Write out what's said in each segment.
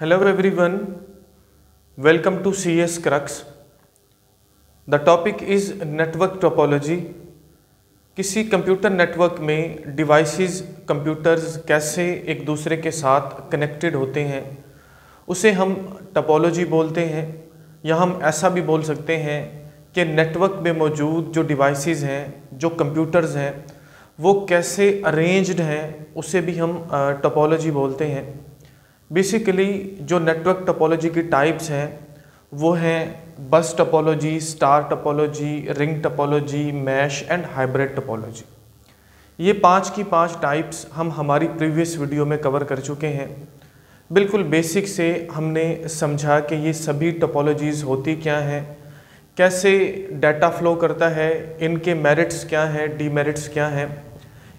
Hello everyone, welcome to CS Crux. The topic is network topology. किसी computer network में devices computers कैसे एक दूसरे के साथ कनेक्टेड होते हैं उसे हम टोपोलॉजी बोलते हैं, या हम ऐसा भी बोल सकते हैं कि नेटवर्क में मौजूद जो डिवाइसेस हैं, जो कंप्यूटर्स हैं, वो कैसे अरेंज्ड हैं उसे भी हम टोपोलॉजी बोलते हैं। बेसिकली जो नेटवर्क टोपोलॉजी की टाइप्स हैं वो हैं bus topology, star topology, ring topology, mesh and hybrid topology. ये 5 की 5 टाइप्स हम हमारी प्रीवियस वीडियो में कवर कर चुके हैं। बिल्कुल बेसिक से हमने समझा कि ये सभी टोपोलॉजीज़ होती क्या हैं, कैसे डाटा फ्लो करता है, इनके मेरिट्स क्या हैं, डीमेरिट्स क्या हैं,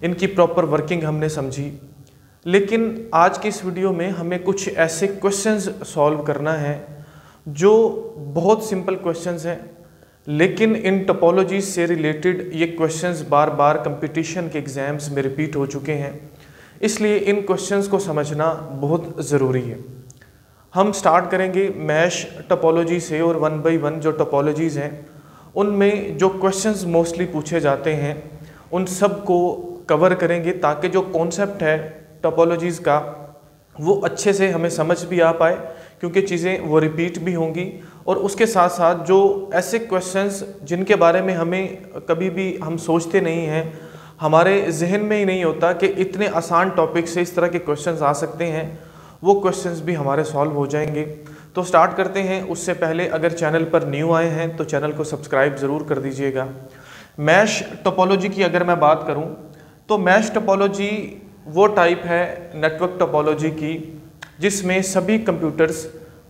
इनकी प्रॉपर वर्किंग हमने समझी। लेकिन आज की इस वीडियो में हमें कुछ ऐसे क्वेश्चंस सॉल्व करना है जो बहुत सिंपल क्वेश्चंस हैं, लेकिन इन टोपोलॉजी से रिलेटेड ये क्वेश्चंस बार बार कंपटीशन के एग्ज़ाम्स में रिपीट हो चुके हैं, इसलिए इन क्वेश्चंस को समझना बहुत ज़रूरी है। हम स्टार्ट करेंगे मैश टोपोलॉजी से, और 1 बाय 1 जो टोपोलॉजीज़ हैं उनमें जो क्वेश्चंस मोस्टली पूछे जाते हैं उन सब को कवर करेंगे, ताकि जो कॉन्सेप्ट है टोपोलॉजीज़ का वो अच्छे से हमें समझ भी आ पाए, क्योंकि चीज़ें वो रिपीट भी होंगी। और उसके साथ साथ जो ऐसे क्वेश्चंस जिनके बारे में हमें कभी भी हम सोचते नहीं हैं, हमारे जहन में ही नहीं होता कि इतने आसान टॉपिक से इस तरह के क्वेश्चंस आ सकते हैं, वो क्वेश्चंस भी हमारे सॉल्व हो जाएंगे। तो स्टार्ट करते हैं। उससे पहले अगर चैनल पर न्यू आए हैं तो चैनल को सब्सक्राइब ज़रूर कर दीजिएगा। मैश टोपोलॉजी की अगर मैं बात करूँ तो मैश टोपोलॉजी वो टाइप है नेटवर्क टोपोलॉजी की जिसमें सभी computers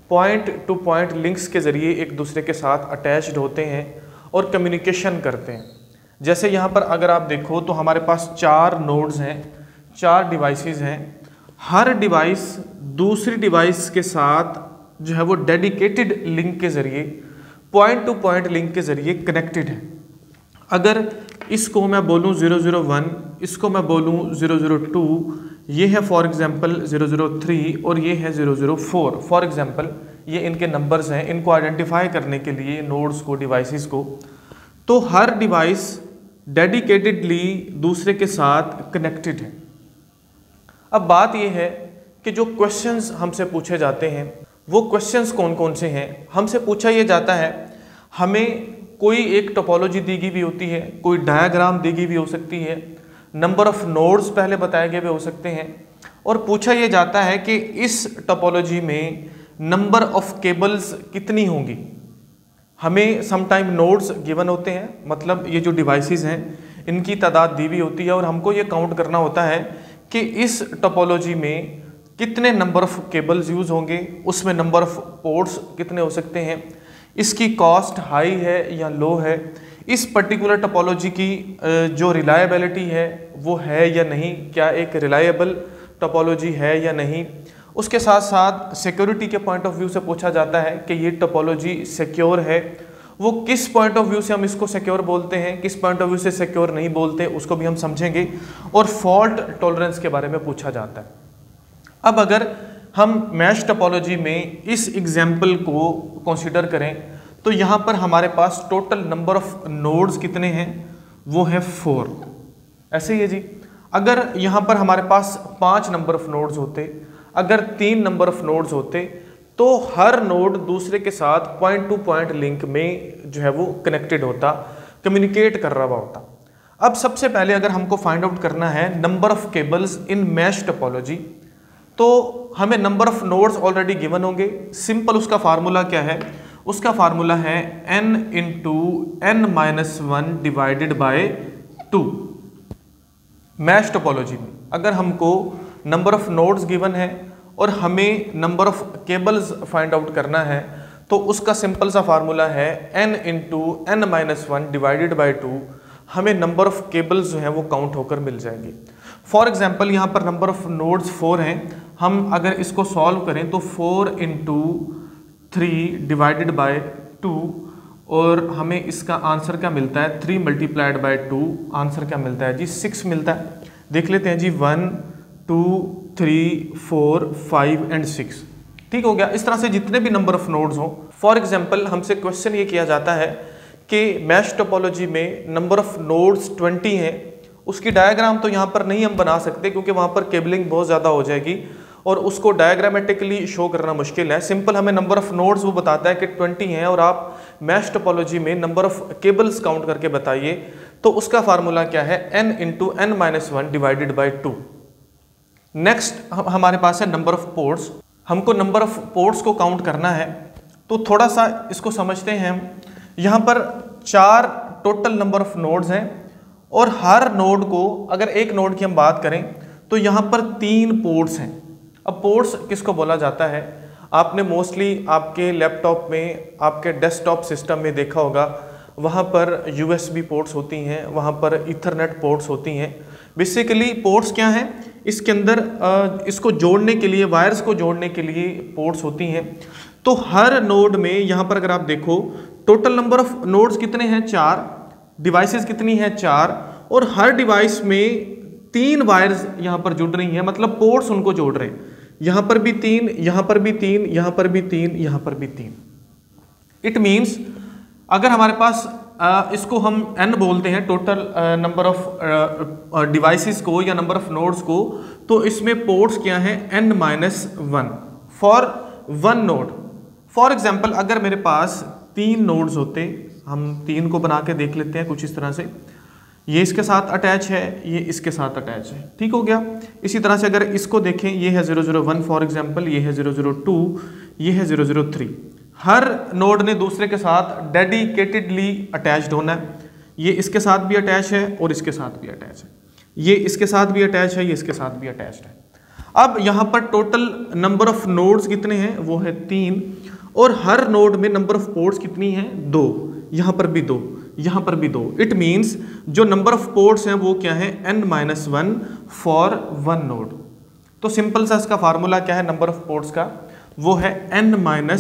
point two point links के ज़रिए एक दूसरे के साथ अटैच्ड होते हैं और कम्युनिकेशन करते हैं। जैसे यहाँ पर अगर आप देखो तो हमारे पास 4 नोड्स हैं, 4 डिवाइसेस हैं। हर डिवाइस दूसरी डिवाइस के साथ जो है वो डेडिकेटेड लिंक के ज़रिए, पॉइंट टू पॉइंट लिंक के ज़रिए कनेक्टेड है। अगर इसको मैं बोलूँ 001, इसको मैं बोलूँ 002, ये है फॉर एग्जांपल 003 और ये है 004। फॉर एग्जांपल ये इनके नंबर्स हैं, इनको आइडेंटिफाई करने के लिए नोड्स को, डिवाइसेस को। तो हर डिवाइस डेडिकेटेडली दूसरे के साथ कनेक्टेड है। अब बात ये है कि जो क्वेश्चंस हमसे पूछे जाते हैं वो क्वेश्चंस कौन कौन से हैं। हमसे पूछा ये जाता है, हमें कोई एक टोपोलॉजी दी गई भी होती है, कोई डायग्राम दी गई भी हो सकती है, नंबर ऑफ नोड्स पहले बताए गए भी हो सकते हैं, और पूछा ये जाता है कि इस टोपोलॉजी में नंबर ऑफ केबल्स कितनी होंगी। हमें समटाइम नोड्स गिवन होते हैं, मतलब ये जो डिवाइसेस हैं इनकी तादाद दी हुई होती है, और हमको ये काउंट करना होता है कि इस टोपोलॉजी में कितने नंबर ऑफ केबल्स यूज़ होंगे, उसमें नंबर ऑफ पोर्ट्स कितने हो सकते हैं, इसकी कॉस्ट हाई है या लो है, इस पर्टिकुलर टोपोलॉजी की जो रिलायबिलिटी है वो है या नहीं, क्या एक रिलायबल टोपोलॉजी है या नहीं। उसके साथ साथ सिक्योरिटी के पॉइंट ऑफ व्यू से पूछा जाता है कि ये टोपोलॉजी सिक्योर है, वो किस पॉइंट ऑफ व्यू से हम इसको सिक्योर बोलते हैं, किस पॉइंट ऑफ व्यू से सिक्योर नहीं बोलते, उसको भी हम समझेंगे। और फॉल्ट टॉलरेंस के बारे में पूछा जाता है। अब अगर हम मैश टोपोलॉजी में इस एग्जाम्पल को कंसीडर करें तो यहाँ पर हमारे पास टोटल नंबर ऑफ नोड्स कितने हैं, वो है 4। ऐसे ही है जी। अगर यहाँ पर हमारे पास 5 नंबर ऑफ नोड्स होते, अगर 3 नंबर ऑफ नोड्स होते, तो हर नोड दूसरे के साथ पॉइंट टू पॉइंट लिंक में जो है वो कनेक्टेड होता, कम्युनिकेट कर रहा होता। अब सबसे पहले अगर हमको फाइंड आउट करना है number of cables in mesh topology, तो हमें number of nodes already given होंगे। सिंपल उसका फार्मूला क्या है, उसका फार्मूला है n into n-1 divided by 2। Mesh topology में अगर हमको नंबर ऑफ नोड्स गिवन है और हमें number of cables find out करना है, तो उसका सिंपल सा फार्मूला है n into n-1 divided by 2। हमें नंबर ऑफ केबल्स जो हैं वो काउंट होकर मिल जाएंगे। फॉर एग्जाम्पल यहाँ पर नंबर ऑफ नोड्स 4 हैं, हम अगर इसको सॉल्व करें तो 4 इंटू 3 डिवाइडेड बाय 2, और हमें इसका आंसर क्या मिलता है, 3 मल्टीप्लाइड बाय 2, आंसर क्या मिलता है जी, 6 मिलता है। देख लेते हैं जी, 1 2 3 4 5 एंड 6। ठीक हो गया। इस तरह से जितने भी नंबर ऑफ नोड्स हों, फॉर एग्जांपल हमसे क्वेश्चन ये किया जाता है कि मैश टोपोलॉजी में नंबर ऑफ नोड्स 20 हैं, उसकी डायग्राम तो यहाँ पर नहीं हम बना सकते क्योंकि वहाँ पर केबलिंग बहुत ज़्यादा हो जाएगी और उसको डायग्रामेटिकली शो करना मुश्किल है। सिंपल हमें नंबर ऑफ नोड्स वो बताता है कि 20 हैं और आप मैश टोपोलॉजी में नंबर ऑफ केबल्स काउंट करके बताइए, तो उसका फार्मूला क्या है, n into n minus 1 divided by 2। Next हमारे पास है नंबर ऑफ पोर्ट्स। हमको नंबर ऑफ पोर्ट्स को काउंट करना है, तो थोड़ा सा इसको समझते हैं हम। यहाँ पर 4 टोटल नंबर ऑफ नोड्स हैं और हर नोड को, अगर एक नोड की हम बात करें तो यहाँ पर 3 पोर्ट्स हैं। अब पोर्ट्स किसको बोला जाता है, आपने मोस्टली आपके लैपटॉप में, आपके डेस्कटॉप सिस्टम में देखा होगा, वहाँ पर USB पोर्ट्स होती हैं, वहाँ पर ईथरनेट पोर्ट्स होती हैं। बेसिकली पोर्ट्स क्या हैं, इसके अंदर इसको जोड़ने के लिए, वायर्स को जोड़ने के लिए पोर्ट्स होती हैं। तो हर नोड में यहाँ पर अगर आप देखो टोटल नंबर ऑफ नोड्स कितने हैं, 4, डिवाइसेस कितनी हैं, 4, और हर डिवाइस में 3 वायर्स यहाँ पर जुड़ रही हैं, मतलब पोर्ट्स उनको जोड़ रहे हैं। यहाँ पर भी 3, यहाँ पर भी 3, यहाँ पर भी 3, यहाँ पर भी 3। इट मीन्स अगर हमारे पास इसको हम n बोलते हैं टोटल नंबर ऑफ डिवाइसेस को या नंबर ऑफ नोड्स को, तो इसमें पोर्ट्स क्या हैं, n-1 for 1 node. For example अगर मेरे पास 3 नोड्स होते, हम 3 को बना के देख लेते हैं कुछ इस तरह से, ये इसके साथ अटैच है, ये इसके साथ अटैच है, ठीक हो गया। इसी तरह से अगर इसको देखें, ये है 001 फॉर एग्जांपल, ये है 002, ये है 003। हर नोड ने दूसरे के साथ डेडिकेटेडली अटैच्ड होना है। ये इसके साथ भी अटैच है और इसके साथ भी अटैच है, ये इसके साथ भी अटैच है, ये इसके साथ भी अटैच्ड है। अब यहाँ पर टोटल नंबर ऑफ नोड्स कितने हैं, वो है 3, और हर नोड में नंबर ऑफ पोर्ट्स कितनी हैं, 2। यहाँ पर भी 2, यहाँ पर भी 2। इट मीन्स जो नंबर ऑफ पोर्ट्स हैं वो क्या है, n-1 फॉर 1 नोड। तो सिंपल सा इसका फार्मूला क्या है नंबर ऑफ पोर्ट्स का, वो है n-1।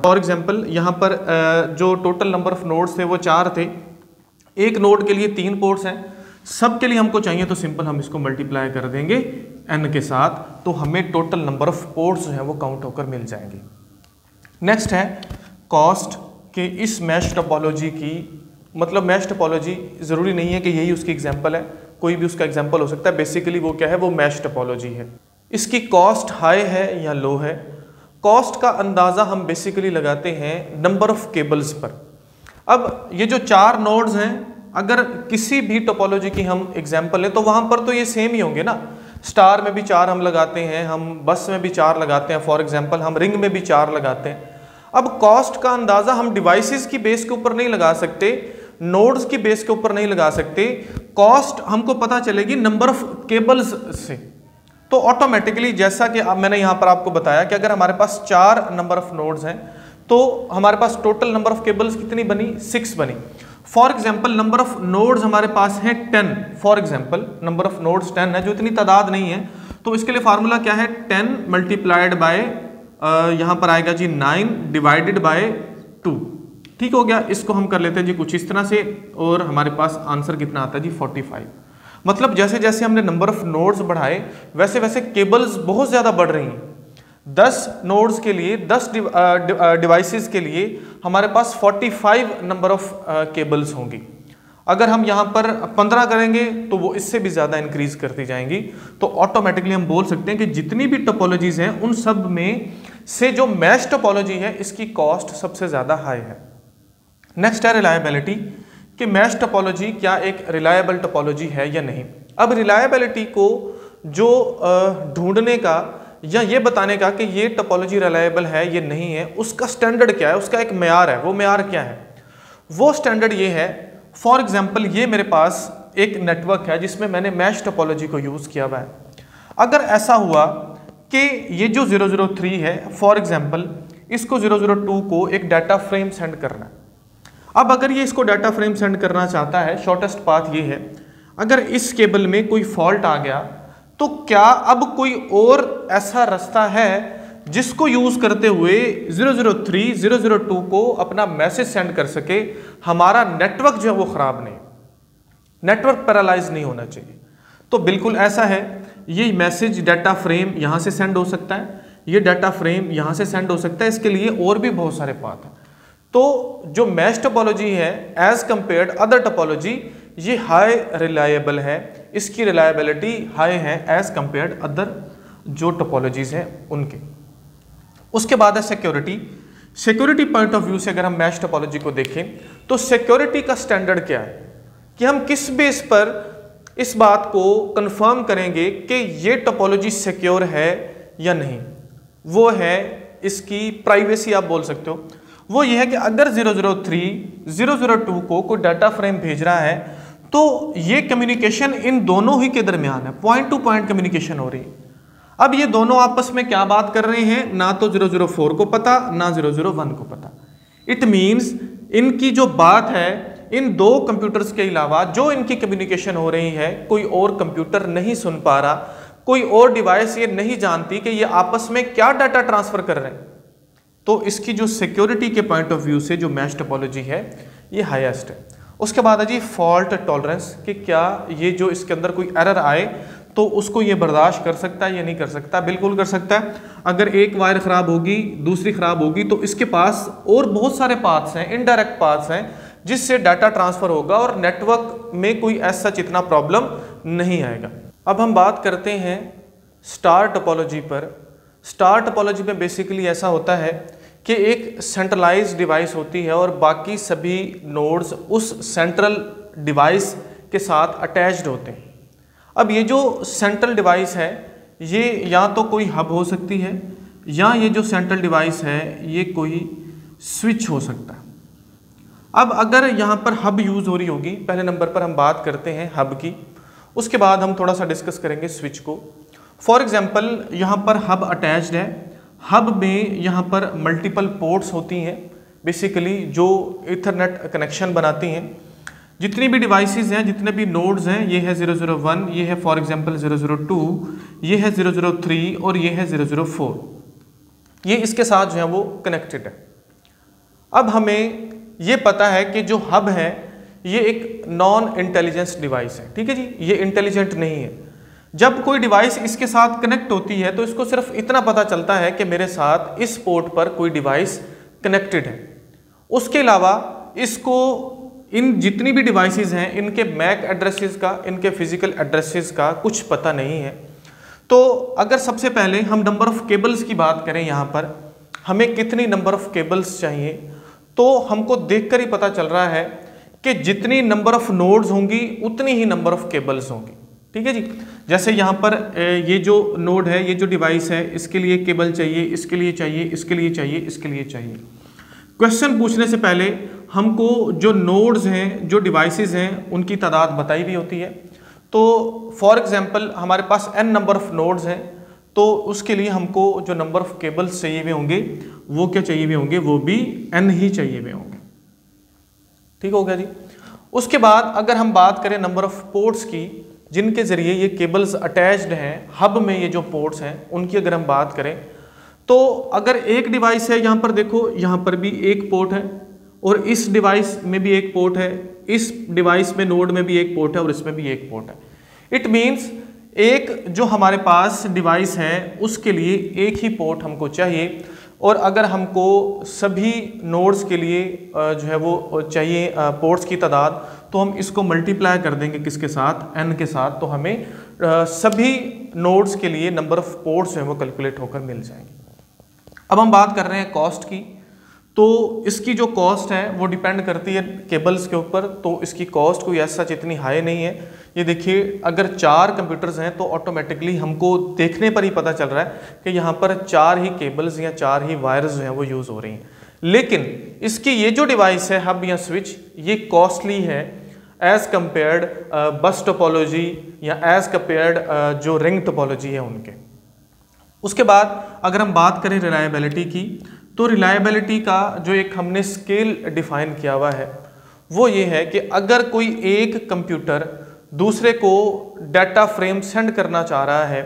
फॉर एग्जाम्पल यहाँ पर जो टोटल नंबर ऑफ नोड्स थे वो 4 थे, एक नोड के लिए 3 पोर्ट्स हैं, सब के लिए हमको चाहिए तो सिंपल हम इसको मल्टीप्लाई कर देंगे n के साथ, तो हमें टोटल नंबर ऑफ पोर्ट्स जो है वो काउंट होकर मिल जाएंगे। नेक्स्ट है कॉस्ट, कि इस मैश टोपोलॉजी की, मतलब मैश टोपोलॉजी ज़रूरी नहीं है कि यही उसकी एग्जांपल है, कोई भी उसका एग्जांपल हो सकता है। बेसिकली वो क्या है, वो मैश टोपोलॉजी है। इसकी कॉस्ट हाई है या लो है। कॉस्ट का अंदाज़ा हम बेसिकली लगाते हैं नंबर ऑफ केबल्स पर। अब ये जो 4 नोड्स हैं, अगर किसी भी टोपोलॉजी की हम एग्जांपल लें तो वहाँ पर तो ये सेम ही होंगे ना। स्टार में भी 4 हम लगाते हैं, हम बस में भी 4 लगाते हैं, फॉर एग्जांपल हम रिंग में भी 4 लगाते हैं। अब कॉस्ट का अंदाज़ा हम डिवाइसेस की बेस के ऊपर नहीं लगा सकते, नोड्स की बेस के ऊपर नहीं लगा सकते। कॉस्ट हमको पता चलेगी नंबर ऑफ केबल्स से। तो ऑटोमेटिकली, जैसा कि मैंने यहाँ पर आपको बताया कि अगर हमारे पास 4 नंबर ऑफ नोड्स हैं तो हमारे पास टोटल नंबर ऑफ केबल्स कितनी बनी, 6 बनी। For example number of nodes हमारे पास है 10, for example number of nodes 10 है, जो इतनी तादाद नहीं है, तो इसके लिए फार्मूला क्या है, 10 मल्टीप्लाइड बाय यहाँ पर आएगा जी 9 डिवाइडेड बाय 2। ठीक हो गया। इसको हम कर लेते हैं जी कुछ इस तरह से, और हमारे पास आंसर कितना आता है जी 45। मतलब जैसे जैसे हमने नंबर ऑफ नोड्स बढ़ाए वैसे वैसे केबल्स बहुत ज़्यादा बढ़ रही हैं। 10 नोड्स के लिए, 10 डिवाइसेस के लिए हमारे पास 45 नंबर ऑफ केबल्स होंगी। अगर हम यहाँ पर 15 करेंगे तो वो इससे भी ज़्यादा इंक्रीज करती जाएंगी। तो ऑटोमेटिकली हम बोल सकते हैं कि जितनी भी टोपोलॉजीज हैं उन सब में से जो मैश टोपोलॉजी है इसकी कॉस्ट सबसे ज़्यादा हाई है। नेक्स्ट है रिलायबिलिटी, कि मैश टोपोलॉजी क्या एक रिलायबल टोपोलॉजी है या नहीं। अब रिलायबिलिटी को जो ढूंढने का या ये बताने का कि ये टोपोलॉजी रिलायबल है ये नहीं है, उसका स्टैंडर्ड क्या है, उसका एक मेयार है। वो मेयार क्या है, वो स्टैंडर्ड ये है, फॉर एग्जाम्पल ये मेरे पास एक नेटवर्क है जिसमें मैंने मैश टोपोलॉजी को यूज़ किया हुआ है। अगर ऐसा हुआ कि ये जो 003 है, फॉर एग्जाम्पल इसको 002 को एक डाटा फ्रेम सेंड करना है। अब अगर ये इसको डाटा फ्रेम सेंड करना चाहता है, शॉर्टेस्ट पाथ ये है, अगर इस केबल में कोई फॉल्ट आ गया तो क्या अब कोई और ऐसा रास्ता है जिसको यूज़ करते हुए 003, 002 को अपना मैसेज सेंड कर सके, हमारा नेटवर्क जो है वो ख़राब नहीं, नेटवर्क पैरालाइज नहीं होना चाहिए। तो बिल्कुल ऐसा है, ये मैसेज डाटा फ्रेम यहाँ से सेंड हो सकता है, ये डाटा फ्रेम यहाँ से सेंड हो सकता है, इसके लिए और भी बहुत सारे पाथ हैं। तो जो मैश टोपोलॉजी है एज कंपेयर्ड अदर टोपोलॉजी, ये हाई रिलायबल है, इसकी रिलायबिलिटी हाई है एज कंपेयर्ड अदर जो टोपोलॉजीज हैं उनके। उसके बाद है security. Security point of view से अगर हम मैश टोपोलॉजी को देखें तो सिक्योरिटी का स्टैंडर्ड क्या है कि हम किस बेस पर इस बात को कंफर्म करेंगे कि ये टोपोलॉजी सिक्योर है या नहीं। वो है इसकी प्राइवेसी, आप बोल सकते हो। वो ये है कि अगर 003 002 को कोई डाटा फ्रेम भेज रहा है तो ये कम्युनिकेशन इन दोनों ही के दरमियान है, पॉइंट टू पॉइंट कम्युनिकेशन हो रही है। अब ये दोनों आपस में क्या बात कर रहे हैं, ना तो 004 को पता ना 001 को पता। इट मीन्स इनकी जो बात है इन दो कंप्यूटर्स के अलावा जो इनकी कम्युनिकेशन हो रही है कोई और कंप्यूटर नहीं सुन पा रहा, कोई और डिवाइस ये नहीं जानती कि ये आपस में क्या डाटा ट्रांसफर कर रहे हैं। तो इसकी जो सिक्योरिटी के पॉइंट ऑफ व्यू से जो मैश टोपोलॉजी है ये हाईएस्ट है। उसके बाद है जी फॉल्ट टॉलरेंस, कि क्या ये जो इसके अंदर कोई एरर आए तो उसको ये बर्दाश्त कर सकता है या नहीं कर सकता। बिल्कुल कर सकता है। अगर एक वायर खराब होगी, दूसरी खराब होगी, तो इसके पास और बहुत सारे पाथ्स हैं, इनडायरेक्ट पाथ्स हैं जिससे डाटा ट्रांसफर होगा और नेटवर्क में कोई ऐसा इतना प्रॉब्लम नहीं आएगा। अब हम बात करते हैं स्टार टोपोलॉजी पर। स्टार टोपोलॉजी में बेसिकली ऐसा होता है कि एक सेंट्रलाइज्ड डिवाइस होती है और बाकी सभी नोड्स उस सेंट्रल डिवाइस के साथ अटैच्ड होते हैं। अब ये जो सेंट्रल डिवाइस है ये या तो कोई हब हो सकती है या ये जो सेंट्रल डिवाइस है ये कोई स्विच हो सकता है। अब अगर यहाँ पर हब यूज़ हो रही होगी, पहले नंबर पर हम बात करते हैं हब की, उसके बाद हम थोड़ा सा डिस्कस करेंगे स्विच को। फॉर एग्जांपल यहाँ पर हब अटैच्ड है, हब में यहाँ पर मल्टीपल पोर्ट्स होती हैं बेसिकली जो ईथरनेट कनेक्शन बनाती हैं। जितनी भी डिवाइसेस हैं, जितने भी नोड्स हैं, ये है 001, ये है फॉर एग्जांपल 002, ये है 003 और ये है 004, ये इसके साथ जो है वो कनेक्टेड है। अब हमें ये पता है कि जो हब है ये एक नॉन इंटेलिजेंस डिवाइस है, ठीक है जी, ये इंटेलिजेंट नहीं है। जब कोई डिवाइस इसके साथ कनेक्ट होती है तो इसको सिर्फ इतना पता चलता है कि मेरे साथ इस पोर्ट पर कोई डिवाइस कनेक्टेड है। उसके अलावा इसको इन जितनी भी डिवाइसेस हैं इनके मैक एड्रेसेस का, इनके फिजिकल एड्रेसेस का कुछ पता नहीं है। तो अगर सबसे पहले हम नंबर ऑफ केबल्स की बात करें, यहाँ पर हमें कितनी नंबर ऑफ केबल्स चाहिए, तो हमको देखकर ही पता चल रहा है कि जितनी नंबर ऑफ नोड्स होंगी उतनी ही नंबर ऑफ केबल्स होंगी, ठीक है जी। जैसे यहाँ पर ये जो नोड है, ये जो डिवाइस है, इसके लिए केबल चाहिए, इसके लिए चाहिए, इसके लिए चाहिए, इसके लिए चाहिए। क्वेश्चन पूछने से पहले हमको जो नोड्स हैं, जो डिवाइसेस हैं, उनकी तादाद बताई भी होती है। तो फॉर एग्जांपल हमारे पास n नंबर ऑफ नोड्स हैं, तो उसके लिए हमको जो नंबर ऑफ केबल्स चाहिए हुए होंगे वो क्या चाहिए हुए होंगे, वो भी n ही चाहिए हुए होंगे, ठीक हो गया जी। उसके बाद अगर हम बात करें नंबर ऑफ पोर्ट्स की जिनके ज़रिए ये केबल्स अटैच्ड हैं, हब में ये जो पोर्ट्स हैं उनकी अगर हम बात करें तो अगर एक डिवाइस है, यहाँ पर देखो यहाँ पर भी एक पोर्ट है और इस डिवाइस में भी एक पोर्ट है, इस डिवाइस में नोड में भी एक पोर्ट है और इसमें भी एक पोर्ट है। इट मीन्स एक जो हमारे पास डिवाइस है उसके लिए एक ही पोर्ट हमको चाहिए, और अगर हमको सभी नोड्स के लिए जो है वो चाहिए पोर्ट्स की तादाद, तो हम इसको मल्टीप्लाई कर देंगे किसके साथ, n के साथ, तो हमें सभी नोड्स के लिए नंबर ऑफ पोर्ट्स जो है वो कैलकुलेट होकर मिल जाएंगे। अब हम बात कर रहे हैं कॉस्ट की। तो इसकी जो कॉस्ट है वो डिपेंड करती है केबल्स के ऊपर, तो इसकी कॉस्ट कोई ऐसा इतनी हाई नहीं है। ये देखिए अगर 4 कंप्यूटर्स हैं तो ऑटोमेटिकली हमको देखने पर ही पता चल रहा है कि यहाँ पर 4 ही केबल्स या 4 ही वायर्स जो हैं वो यूज़ हो रही हैं। लेकिन इसकी ये जो डिवाइस है हब या स्विच, ये कॉस्टली है एज कंपेयर्ड बस टोपोलॉजी या एज कंपेयर्ड जो रिंग टोपोलॉजी है उनके। उसके बाद अगर हम बात करें रिलायबिलिटी की, तो रिलायबिलिटी का जो एक हमने स्केल डिफाइन किया हुआ है वो ये है कि अगर कोई एक कंप्यूटर दूसरे को डाटा फ्रेम सेंड करना चाह रहा है,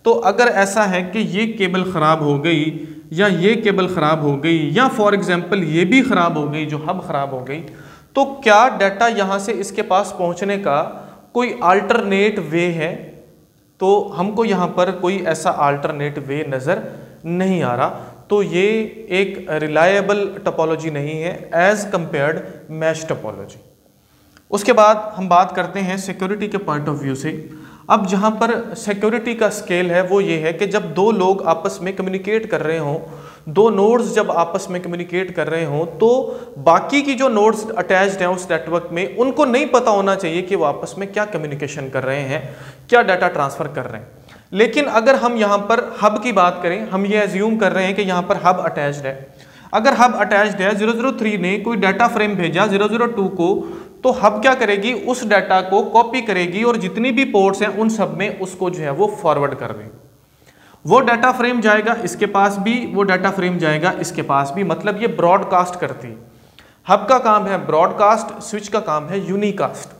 तो अगर ऐसा है कि ये केबल ख़राब हो गई या ये केबल ख़राब हो गई या फॉर एग्जांपल ये भी ख़राब हो गई, जो हब ख़राब हो गई, तो क्या डाटा यहाँ से इसके पास पहुँचने का कोई अल्टरनेट वे है? तो हमको यहाँ पर कोई ऐसा अल्टरनेट वे नज़र नहीं आ रहा, तो ये एक रिलायबल टोपोलॉजी नहीं है एज कंपेयर्ड मैश टोपोलॉजी। उसके बाद हम बात करते हैं सिक्योरिटी के पॉइंट ऑफ व्यू से। अब जहाँ पर सिक्योरिटी का स्केल है वो ये है कि जब दो लोग आपस में कम्युनिकेट कर रहे हों, दो नोड्स जब आपस में कम्युनिकेट कर रहे हों, तो बाकी की जो नोड्स अटैच्ड हैं उस नेटवर्क में, उनको नहीं पता होना चाहिए कि वो आपस में क्या कम्युनिकेशन कर रहे हैं, क्या डाटा ट्रांसफ़र कर रहे हैं। लेकिन अगर हम यहाँ पर हब की बात करें, हम ये एज्यूम कर रहे हैं कि यहाँ पर हब अटैच्ड है। अगर हब अटैच्ड है, 003 ने कोई डाटा फ्रेम भेजा 002 को, तो हब क्या करेगी, उस डाटा को कॉपी करेगी और जितनी भी पोर्ट्स हैं उन सब में उसको जो है वो फॉरवर्ड कर देगी। वो डाटा फ्रेम जाएगा इसके पास भी, वो डाटा फ्रेम जाएगा इसके पास भी, मतलब ये ब्रॉडकास्ट करती है। हब का काम है ब्रॉडकास्ट, स्विच का काम है यूनिकास्ट।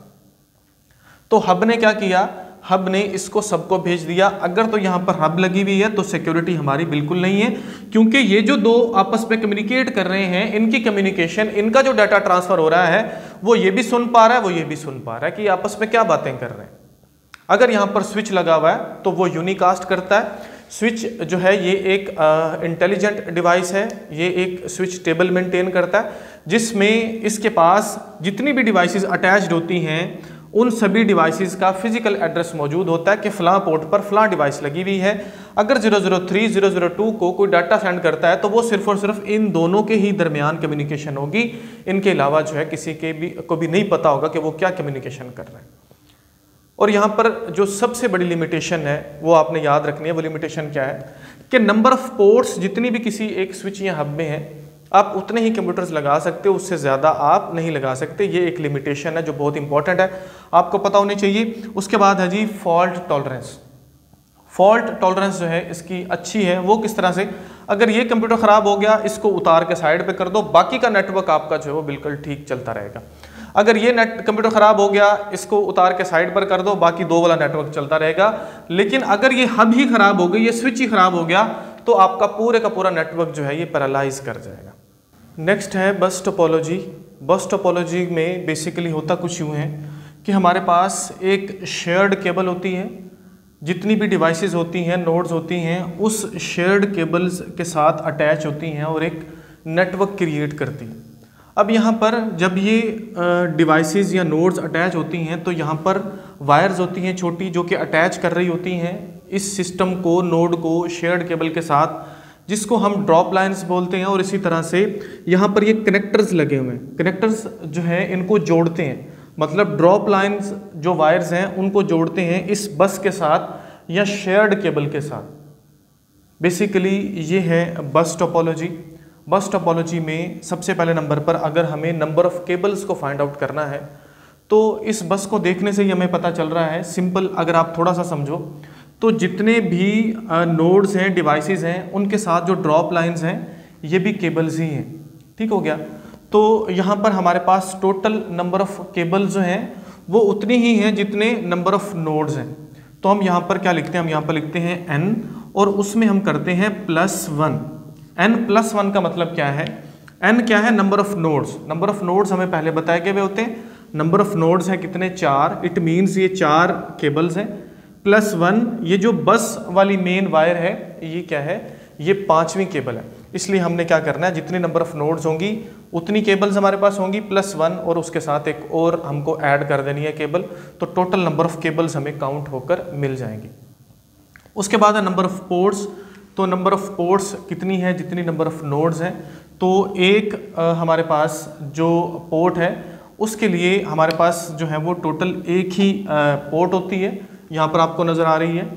तो हब ने क्या किया, हब ने इसको सबको भेज दिया। अगर तो यहाँ पर हब लगी हुई है तो सिक्योरिटी हमारी बिल्कुल नहीं है, क्योंकि ये जो दो आपस में कम्युनिकेट कर रहे हैं, इनकी कम्युनिकेशन, इनका जो डाटा ट्रांसफर हो रहा है वो ये भी सुन पा रहा है, वो ये भी सुन पा रहा है कि आपस में क्या बातें कर रहे हैं। अगर यहाँ पर स्विच लगा हुआ है तो वो यूनिकास्ट करता है। स्विच जो है ये एक इंटेलिजेंट डिवाइस है, ये एक स्विच टेबल मेंटेन करता है जिसमें इसके पास जितनी भी डिवाइसेस अटैच्ड होती हैं उन सभी डिवाइसेस का फिजिकल एड्रेस मौजूद होता है कि फलां पोर्ट पर फलां डिवाइस लगी हुई है। अगर 003 002 को कोई डाटा सेंड करता है तो वो सिर्फ और सिर्फ इन दोनों के ही दरमियान कम्युनिकेशन होगी, इनके अलावा जो है किसी के भी को भी नहीं पता होगा कि वो क्या कम्युनिकेशन कर रहे हैं। और यहाँ पर जो सबसे बड़ी लिमिटेशन है वो आपने याद रखनी है। वो लिमिटेशन क्या है कि नंबर ऑफ पोर्ट्स जितनी भी किसी एक स्विच या हब में है, आप उतने ही कंप्यूटर्स लगा सकते हो, उससे ज़्यादा आप नहीं लगा सकते। ये एक लिमिटेशन है जो बहुत इंपॉर्टेंट है, आपको पता होनी चाहिए। उसके बाद है जी फॉल्ट टॉलरेंस। फॉल्ट टॉलरेंस जो है इसकी अच्छी है। वो किस तरह से, अगर ये कंप्यूटर ख़राब हो गया, इसको उतार के साइड पे कर दो, बाकी का नेटवर्क आपका जो है वो बिल्कुल ठीक चलता रहेगा। अगर ये कंप्यूटर ख़राब हो गया, इसको उतार के साइड पर कर दो, बाकी दो वाला नेटवर्क चलता रहेगा। लेकिन अगर ये हब ही ख़राब हो गई, ये स्विच ही ख़राब हो गया, तो आपका पूरे का पूरा नेटवर्क जो है ये पैरालाइज कर जाएगा। नेक्स्ट है बस टोपोलॉजी। बस टोपोलॉजी में बेसिकली होता कुछ यूँ है कि हमारे पास एक शेयर्ड केबल होती है, जितनी भी डिवाइसेस होती हैं, नोड्स होती हैं, उस शेयर्ड केबल्स के साथ अटैच होती हैं और एक नेटवर्क क्रिएट करती हैं। अब यहाँ पर जब ये डिवाइसेस या नोड्स अटैच होती हैं तो यहाँ पर वायर्स होती हैं छोटी, जो कि अटैच कर रही होती हैं इस सिस्टम को, नोड को शेयर्ड केबल के साथ, जिसको हम ड्रॉप लाइंस बोलते हैं। और इसी तरह से यहाँ पर ये कनेक्टर्स लगे हुए हैं। कनेक्टर्स जो हैं इनको जोड़ते हैं, मतलब ड्रॉप लाइंस जो वायर्स हैं उनको जोड़ते हैं इस बस के साथ या शेयर्ड केबल के साथ। बेसिकली ये है बस टोपोलॉजी। बस टोपोलॉजी में सबसे पहले नंबर पर अगर हमें नंबर ऑफ़ केबल्स को फाइंड आउट करना है तो इस बस को देखने से ही हमें पता चल रहा है। सिंपल अगर आप थोड़ा सा समझो तो जितने भी नोड्स हैं, डिवाइसेस हैं, उनके साथ जो ड्रॉप लाइंस हैं ये भी केबल्स ही हैं। ठीक हो गया। तो यहाँ पर हमारे पास टोटल नंबर ऑफ़ केबल्स जो हैं वो उतनी ही हैं जितने नंबर ऑफ़ नोड्स हैं। तो हम यहाँ पर क्या लिखते हैं, हम यहाँ पर लिखते हैं n और उसमें हम करते हैं +1। n+1 का मतलब क्या है, n क्या है, number of nodes. Number of nodes हमें पहले बताए गए होते हैं। नंबर ऑफ़ नोड्स हैं कितने, 4। इट मीन्स ये 4 केबल्स हैं, +1 ये जो बस वाली मेन वायर है ये क्या है, ये 5वीं केबल है। इसलिए हमने क्या करना है, जितनी नंबर ऑफ़ नोड्स होंगी उतनी केबल्स हमारे पास होंगी, +1 और उसके साथ एक और हमको ऐड कर देनी है केबल, तो टोटल नंबर ऑफ़ केबल्स हमें काउंट होकर मिल जाएंगी। उसके बाद है नंबर ऑफ़ पोर्ट्स। तो नंबर ऑफ़ पोर्ट्स कितनी है, जितनी नंबर ऑफ़ नोड्स हैं। तो एक हमारे पास जो पोर्ट है उसके लिए हमारे पास जो है वो टोटल एक ही पोर्ट होती है, यहाँ पर आपको नज़र आ रही है।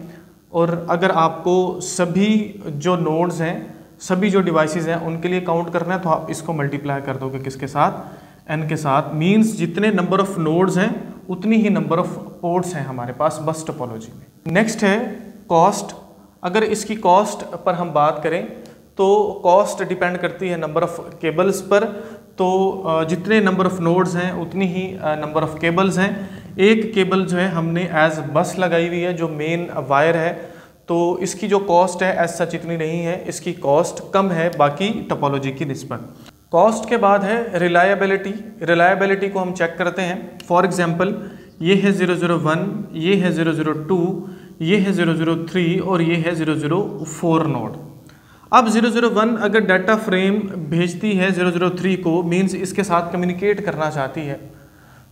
और अगर आपको सभी जो नोड्स हैं, सभी जो डिवाइसेस हैं उनके लिए काउंट करना है तो आप इसको मल्टीप्लाई कर दोगे किसके साथ, n के साथ। मींस जितने नंबर ऑफ़ नोड्स हैं उतनी ही नंबर ऑफ़ पोर्ट्स हैं हमारे पास बस टोपोलॉजी में। नेक्स्ट है कॉस्ट। अगर इसकी कॉस्ट पर हम बात करें तो कॉस्ट डिपेंड करती है नंबर ऑफ़ केबल्स पर। तो जितने नंबर ऑफ़ नोड्स हैं उतनी ही नंबर ऑफ़ केबल्स हैं। एक केबल जो है हमने एज बस लगाई हुई है जो मेन वायर है, तो इसकी जो कॉस्ट है एज सच इतनी नहीं है, इसकी कॉस्ट कम है बाकी टोपोलॉजी की निस्बत। कॉस्ट के बाद है रिलायबिलिटी। रिलायबिलिटी को हम चेक करते हैं। फॉर एग्जांपल ये है 001, ये है 002, ये है 003 और ये है 004 नोड। अब 001 अगर डाटा फ्रेम भेजती है 003 को, मीन्स इसके साथ कम्युनिकेट करना चाहती है,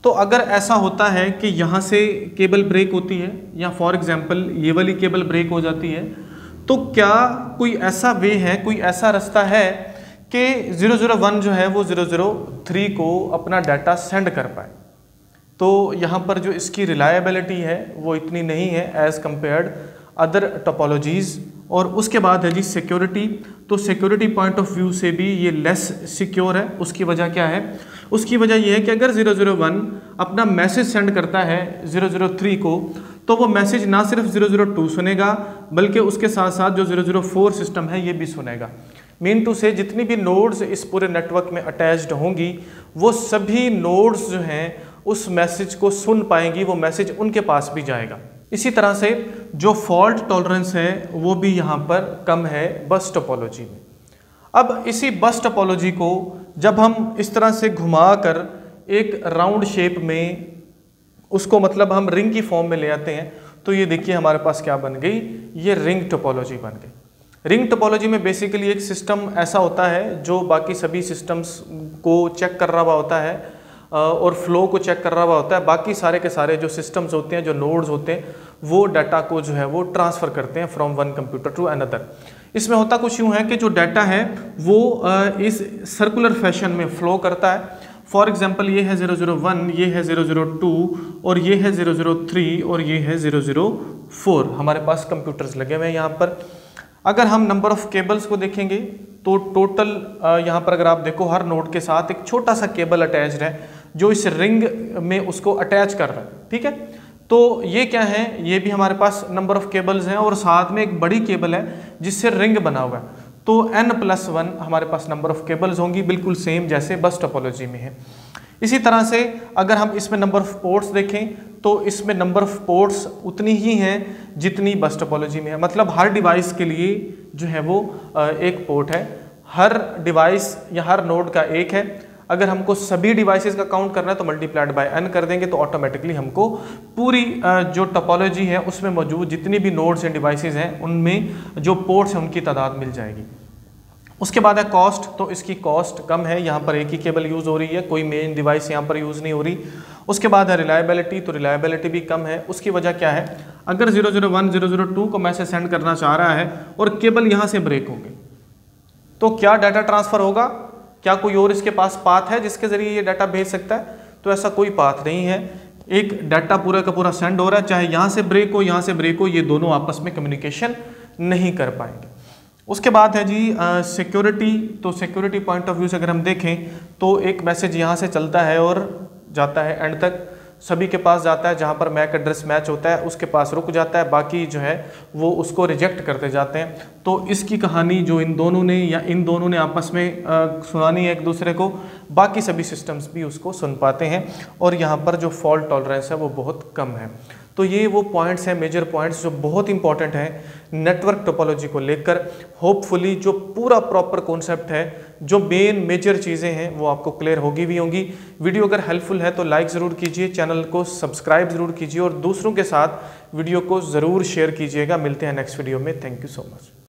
तो अगर ऐसा होता है कि यहाँ से केबल ब्रेक होती है या फॉर एग्जांपल ये वाली केबल ब्रेक हो जाती है, तो क्या कोई ऐसा वे है, कोई ऐसा रास्ता है कि 001 जो है वो 003 को अपना डाटा सेंड कर पाए? तो यहाँ पर जो इसकी रिलायबिलिटी है वो इतनी नहीं है एज़ कम्पेयर्ड अदर टोपोलॉजीज़। और उसके बाद है जी सिक्योरिटी। तो सिक्योरिटी पॉइंट ऑफ व्यू से भी ये लेस सिक्योर है। उसकी वजह क्या है? उसकी वजह ये है कि अगर 001 अपना मैसेज सेंड करता है 003 को, तो वो मैसेज ना सिर्फ 002 सुनेगा बल्कि उसके साथ साथ जो 004 सिस्टम है ये भी सुनेगा। मीन टू से जितनी भी नोड्स इस पूरे नेटवर्क में अटैच्ड होंगी वो सभी नोड्स जो हैं उस मैसेज को सुन पाएंगी, वो मैसेज उनके पास भी जाएगा। इसी तरह से जो फॉल्ट टॉलरेंस है वो भी यहाँ पर कम है बस टोपोलॉजी में। अब इसी बस टोपोलॉजी को जब हम इस तरह से घुमा कर एक राउंड शेप में उसको मतलब हम रिंग की फॉर्म में ले आते हैं, तो ये देखिए हमारे पास क्या बन गई, ये रिंग टोपोलॉजी बन गई। रिंग टोपोलॉजी में बेसिकली एक सिस्टम ऐसा होता है जो बाकी सभी सिस्टम्स को चेक कर रहा हुआ होता है और फ्लो को चेक कर रहा हुआ होता है। बाकी सारे के सारे जो सिस्टम्स होते हैं, जो नोड्स होते हैं, वो डाटा को जो है वो ट्रांसफ़र करते हैं from one computer to another. इसमें होता कुछ यूँ है कि जो डाटा है वो इस सर्कुलर फैशन में फ़्लो करता है। फॉर एग्जांपल ये है 001, ये है 002 और ये है 003 और ये है 004। हमारे पास कंप्यूटर्स लगे हुए हैं यहाँ पर। अगर हम नंबर ऑफ़ केबल्स को देखेंगे तो टोटल यहाँ पर अगर आप देखो हर नोड के साथ एक छोटा सा केबल अटैच्ड है जो इस रिंग में उसको अटैच कर रहा है। ठीक है, तो ये क्या है, ये भी हमारे पास नंबर ऑफ़ केबल्स हैं और साथ में एक बड़ी केबल है जिससे रिंग बना हुआ है। तो n+1 हमारे पास नंबर ऑफ़ केबल्स होंगी, बिल्कुल सेम जैसे बस टोपोलॉजी में है। इसी तरह से अगर हम इसमें नंबर ऑफ़ पोर्ट्स देखें तो इसमें नंबर ऑफ़ पोर्ट्स उतनी ही हैं जितनी बस टोपोलॉजी में है। मतलब हर डिवाइस के लिए जो है वो एक पोर्ट है, हर डिवाइस या हर नोड का एक है। अगर हमको सभी डिवाइसेस का काउंट करना है तो मल्टीप्लाइड बाय n कर देंगे, तो ऑटोमेटिकली हमको पूरी जो टोपोलॉजी है उसमें मौजूद जितनी भी नोड्स एंड डिवाइसेस हैं उनमें जो पोर्ट्स हैं उनकी तादाद मिल जाएगी। उसके बाद है कॉस्ट। तो इसकी कॉस्ट कम है, यहाँ पर एक ही केबल यूज़ हो रही है, कोई मेन डिवाइस यहाँ पर यूज़ नहीं हो रही। उसके बाद है रिलायबिलिटी। तो रिलायबिलिटी भी कम है। उसकी वजह क्या है, अगर 001 002 को मैसेज सेंड करना चाह रहा है और केबल यहाँ से ब्रेक हो गई तो क्या डाटा ट्रांसफ़र होगा? क्या कोई और इसके पास पाथ है जिसके ज़रिए ये डाटा भेज सकता है? तो ऐसा कोई पाथ नहीं है। एक डाटा पूरा का पूरा सेंड हो रहा है, चाहे यहाँ से ब्रेक हो यहाँ से ब्रेक हो, ये दोनों आपस में कम्युनिकेशन नहीं कर पाएंगे। उसके बाद है जी सिक्योरिटी। तो सिक्योरिटी पॉइंट ऑफ व्यू से अगर हम देखें तो एक मैसेज यहाँ से चलता है और जाता है एंड तक, सभी के पास जाता है, जहाँ पर मैक एड्रेस मैच होता है उसके पास रुक जाता है, बाकी जो है वो उसको रिजेक्ट करते जाते हैं। तो इसकी कहानी जो इन दोनों ने या इन दोनों ने आपस में सुनानी है एक दूसरे को, बाकी सभी सिस्टम्स भी उसको सुन पाते हैं और यहाँ पर जो फॉल्ट टॉलरेंस है वो बहुत कम है। तो ये वो पॉइंट्स हैं, मेजर पॉइंट्स जो बहुत इंपॉर्टेंट हैं नेटवर्क टोपोलॉजी को लेकर। होपफुली जो पूरा प्रॉपर कॉन्सेप्ट है, जो मेन मेजर चीज़ें हैं वो आपको क्लियर होगी भी होंगी। वीडियो अगर हेल्पफुल है तो लाइक ज़रूर कीजिए, चैनल को सब्सक्राइब ज़रूर कीजिए और दूसरों के साथ वीडियो को ज़रूर शेयर कीजिएगा। मिलते हैं नेक्स्ट वीडियो में। Thank you so much.